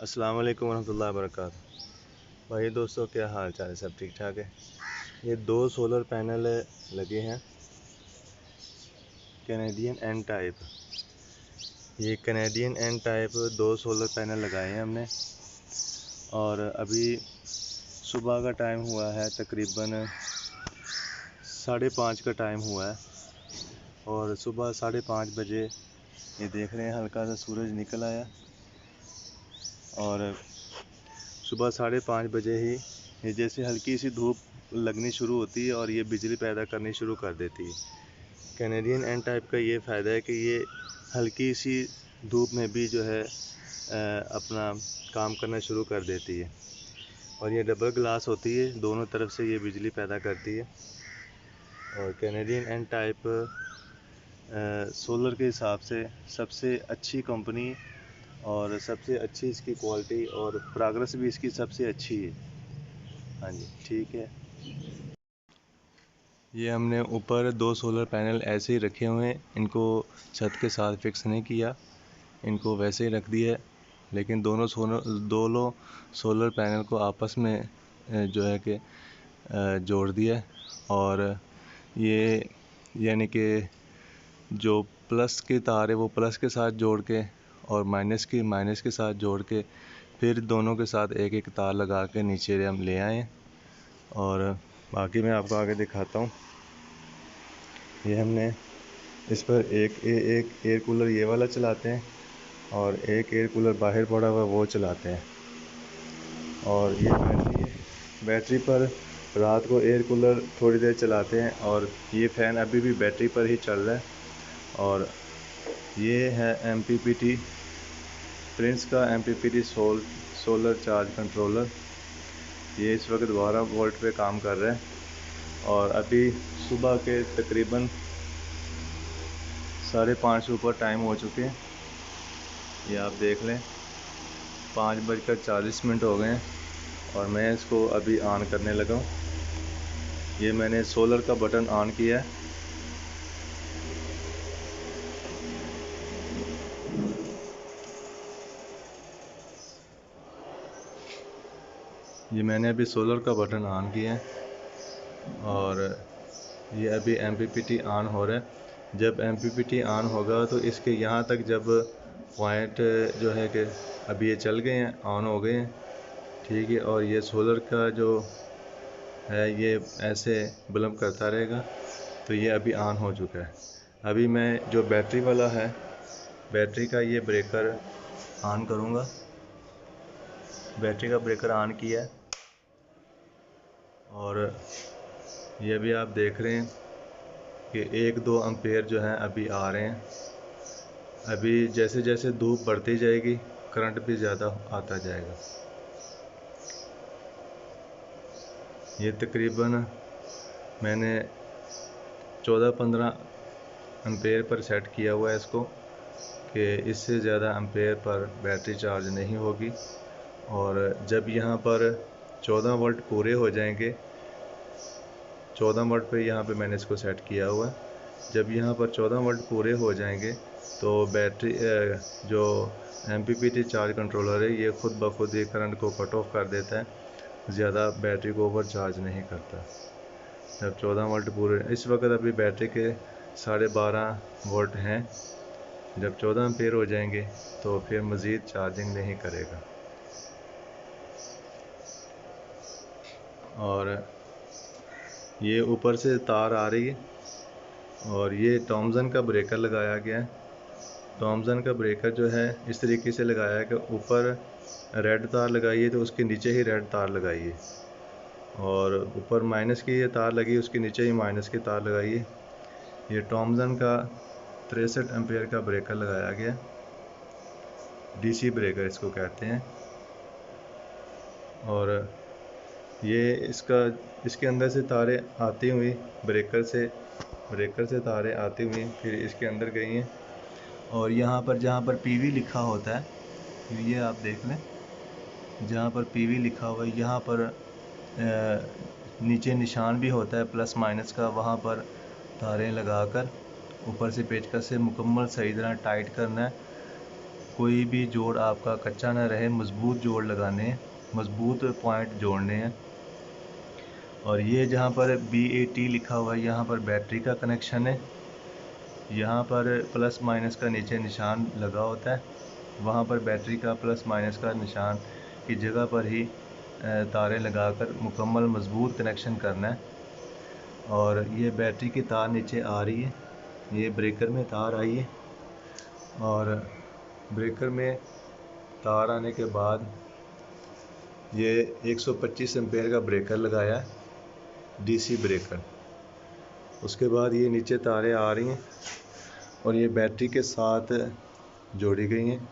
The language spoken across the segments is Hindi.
अस्सलाम वालेकुम रहमतुल्लाहि व बरकातहू। भाई दोस्तों, क्या हाल चाल है? सब ठीक ठाक है। ये दो सोलर पैनल लगे हैं, कैनेडियन एन टाइप। ये कैनेडियन एन टाइप दो सोलर पैनल लगाए हैं हमने। और अभी सुबह का टाइम हुआ है, तकरीबन 5:30 का टाइम हुआ है। और सुबह 5:30 बजे ये देख रहे हैं, हल्का सा सूरज निकल आया। और सुबह 5:30 बजे ही ये जैसे हल्की सी धूप लगनी शुरू होती है और ये बिजली पैदा करनी शुरू कर देती है। कैनेडियन एन टाइप का ये फ़ायदा है कि ये हल्की सी धूप में भी जो है अपना काम करना शुरू कर देती है। और ये डबल ग्लास होती है, दोनों तरफ से ये बिजली पैदा करती है। और कैनेडियन एन टाइप सोलर के हिसाब से सबसे अच्छी कंपनी और सबसे अच्छी इसकी क्वालिटी और प्रोग्रेस भी इसकी सबसे अच्छी है। हाँ जी, ठीक है। ये हमने ऊपर दो सोलर पैनल ऐसे ही रखे हुए हैं, इनको छत के साथ फिक्स नहीं किया, इनको वैसे ही रख दिया। लेकिन दोनों सोलर पैनल को आपस में जो है कि जोड़ दिया। और ये यानी कि जो प्लस की तार है वो प्लस के साथ जोड़ के और माइनस के साथ जोड़ के फिर दोनों के साथ एक एक तार लगा के नीचे हम ले आए। और बाकी मैं आपको आगे दिखाता हूँ। ये हमने इस पर एक एयर कूलर ये वाला चलाते हैं और एक एयर कूलर बाहर पड़ा हुआ वो चलाते हैं। और ये बैटरी पर रात को एयर कूलर थोड़ी देर चलाते हैं और ये फ़ैन अभी भी बैटरी पर ही चल रहा है। और ये है MPPT प्रिंस का MPPT सोलर चार्ज कंट्रोलर। ये इस वक्त 12 वोल्ट पे काम कर रहा है। और अभी सुबह के तकरीबन 5:30 ऊपर टाइम हो चुके हैं। ये आप देख लें, 5:40 हो गए हैं और मैं इसको अभी ऑन करने लगा हूँ। ये मैंने सोलर का बटन ऑन किया है। ये मैंने अभी सोलर का बटन ऑन किया है और ये अभी MPPT ऑन हो रहा है। जब MPPT ऑन होगा तो इसके यहाँ तक जब पॉइंट जो है कि अभी ये चल गए हैं, ऑन हो गए हैं, ठीक है। और ये सोलर का जो है ये ऐसे बल्ब करता रहेगा। तो ये अभी ऑन हो चुका है। अभी मैं जो बैटरी वाला है, बैटरी का ये ब्रेकर ऑन करूँगा। बैटरी का ब्रेकर ऑन किया है और ये भी आप देख रहे हैं कि 1-2 एम्पेयर जो हैं अभी आ रहे हैं। अभी जैसे जैसे धूप बढ़ती जाएगी करंट भी ज़्यादा आता जाएगा। ये तकरीबन मैंने 14-15 एम्पेयर पर सेट किया हुआ है इसको, कि इससे ज़्यादा एम्पेयर पर बैटरी चार्ज नहीं होगी। और जब यहाँ पर 14 वोल्ट पूरे हो जाएंगे, 14 वोल्ट पे यहाँ पे मैंने इसको सेट किया हुआ है। जब यहाँ पर 14 वोल्ट पूरे हो जाएंगे तो बैटरी जो MPPT चार्ज कंट्रोलर है ये खुद ब खुद ये करंट को कट ऑफ कर देता है, ज़्यादा बैटरी को ओवर चार्ज नहीं करता। जब 14 वोल्ट पूरे, इस वक्त अभी बैटरी के 12.5 वोल्ट हैं। जब 14 एम्पेयर हो जाएंगे तो फिर मज़ीद चार्जिंग नहीं करेगा। और ये ऊपर से तार आ रही है और ये थॉमसन का ब्रेकर लगाया गया है। थॉमसन का ब्रेकर जो है इस तरीके से लगाया है कि ऊपर रेड तार लगाइए तो उसके नीचे ही रेड तार लगाइए, और ऊपर माइनस की ये तार लगी उसके नीचे ही माइनस की तार लगाइए। ये थॉमसन का 63 एम्पेयर का ब्रेकर लगाया गया, DC ब्रेकर इसको कहते हैं। और ये इसके अंदर से तारें आती हुई ब्रेकर से तारें आती हुई फिर इसके अंदर गई हैं। और यहाँ पर जहाँ पर PV लिखा होता है, ये आप देख लें, जहाँ पर PV लिखा हुआ है यहाँ पर नीचे निशान भी होता है प्लस माइनस का। वहाँ पर तारें लगाकर ऊपर से पेचकस से मुकम्मल सही तरह टाइट करना है कोई भी जोड़ आपका कच्चा ना रहे, मज़बूत जोड़ लगाने हैं, मज़बूत पॉइंट जोड़ने हैं। और ये जहाँ पर BAT लिखा हुआ है, यहाँ पर बैटरी का कनेक्शन है। यहाँ पर प्लस माइनस का नीचे निशान लगा होता है, वहाँ पर बैटरी का प्लस माइनस का निशान की जगह पर ही तारें लगाकर मुकम्मल मज़बूत कनेक्शन करना है। और ये बैटरी की तार नीचे आ रही है, ये ब्रेकर में तार आई है, और ब्रेकर में तार आने के बाद ये 125 एम्पेयर का ब्रेकर लगाया है, DC ब्रेकर। उसके बाद ये नीचे तारें आ रही हैं और ये बैटरी के साथ जोड़ी गई हैं।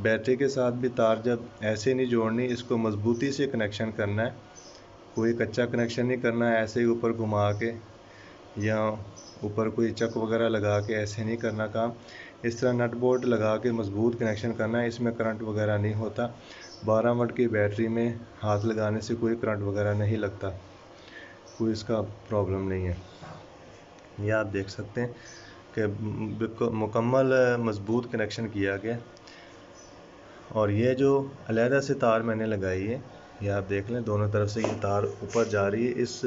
बैटरी के साथ भी तार जब ऐसे नहीं जोड़नी, इसको मज़बूती से कनेक्शन करना है, कोई कच्चा कनेक्शन नहीं करना है, ऐसे ही ऊपर घुमा के या ऊपर कोई चक वगैरह लगा के ऐसे नहीं करना काम। इस तरह नट बोल्ट लगा के मज़बूत कनेक्शन करना है, इसमें करंट वगैरह नहीं होता। 12 वाट की बैटरी में हाथ लगाने से कोई करंट वगैरह नहीं लगता, कोई इसका प्रॉब्लम नहीं है। ये आप देख सकते हैं कि मुकम्मल मज़बूत कनेक्शन किया गया। और ये जो अलहदा से तार मैंने लगाई है, ये आप देख लें, दोनों तरफ से ये तार ऊपर जा रही है। इस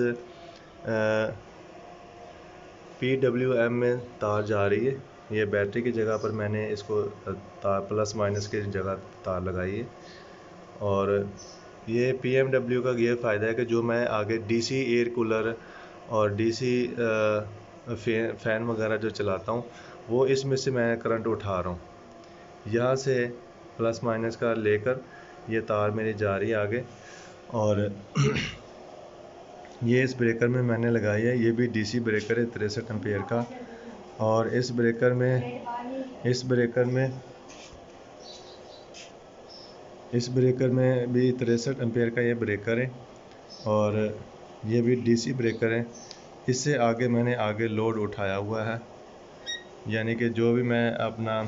PWM में तार जा रही है। ये बैटरी की जगह पर मैंने इसको तार प्लस माइनस की जगह तार लगाई है। और ये PMW का ये फ़ायदा है कि जो मैं आगे DC एयर कूलर और DC फ़ैन वगैरह जो चलाता हूँ, वो इसमें से मैं करंट उठा रहा हूँ। यहाँ से प्लस माइनस का लेकर ये तार मेरी जा रही है आगे। और ये इस ब्रेकर में मैंने लगाई है, ये भी DC ब्रेकर है 63 एम्पेयर का। और इस ब्रेकर में भी 63 एम्पेयर का ये ब्रेकर है, और ये भी DC ब्रेकर है। इससे आगे मैंने लोड उठाया हुआ है, यानी कि जो भी मैं अपना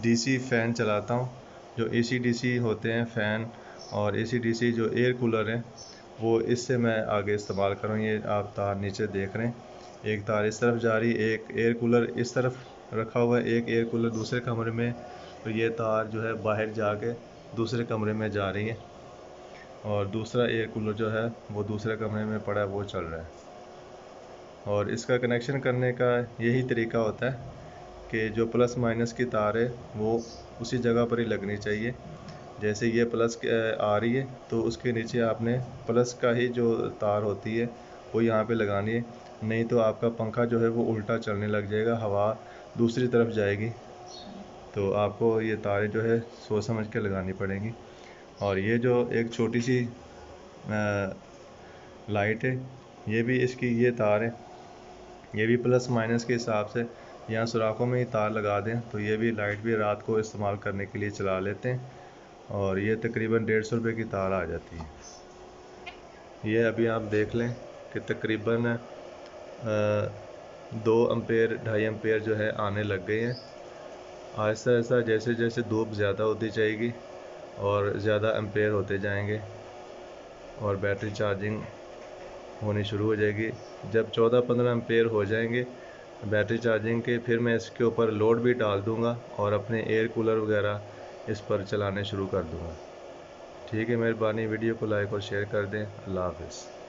DC फ़ैन चलाता हूँ, जो AC/DC होते हैं फ़ैन और AC/DC जो एयर कूलर हैं, वो इससे मैं आगे इस्तेमाल कर रहा हूँ। ये आप तार नीचे देख रहे हैं, एक तार इस तरफ जा रही है, एक एयर कूलर इस तरफ रखा हुआ है, एक एयर कूलर दूसरे कमरे में, तो ये तार जो है बाहर जाके दूसरे कमरे में जा रही है, और दूसरा एयर कूलर जो है वो दूसरे कमरे में पड़ा है, वो चल रहा है। और इसका कनेक्शन करने का यही तरीका होता है कि जो प्लस माइनस की तार है वो उसी जगह पर ही लगनी चाहिए। जैसे ये प्लस आ रही है तो उसके नीचे आपने प्लस का ही जो तार होती है वो यहाँ पे लगानी है, नहीं तो आपका पंखा जो है वो उल्टा चलने लग जाएगा, हवा दूसरी तरफ जाएगी। तो आपको ये तारें जो है सोच समझ के लगानी पड़ेंगी। और ये जो एक छोटी सी लाइट है, ये भी इसकी ये तार है, ये भी प्लस माइनस के हिसाब से यहाँ सुराखों में ही तार लगा दें तो ये भी लाइट भी रात को इस्तेमाल करने के लिए चला लेते हैं। और ये तकरीबन 150 रुपये की तार आ जाती है। ये अभी आप देख लें कि तकरीबन 2 एम्पेयर 2.5 एम्पेयर जो है आने लग गए हैं। आहिस्ता आहिस्ता जैसे जैसे धूप ज़्यादा होती जाएगी और ज़्यादा एम्पेयर होते जाएंगे और बैटरी चार्जिंग होनी शुरू हो जाएगी। जब 14-15 एम्पेयर हो जाएंगे बैटरी चार्जिंग के, फिर मैं इसके ऊपर लोड भी डाल दूंगा और अपने एयर कूलर वगैरह इस पर चलाने शुरू कर दूंगा। ठीक है, मेहरबानी वीडियो को लाइक और शेयर कर दें। अल्लाह हाफ़िज़।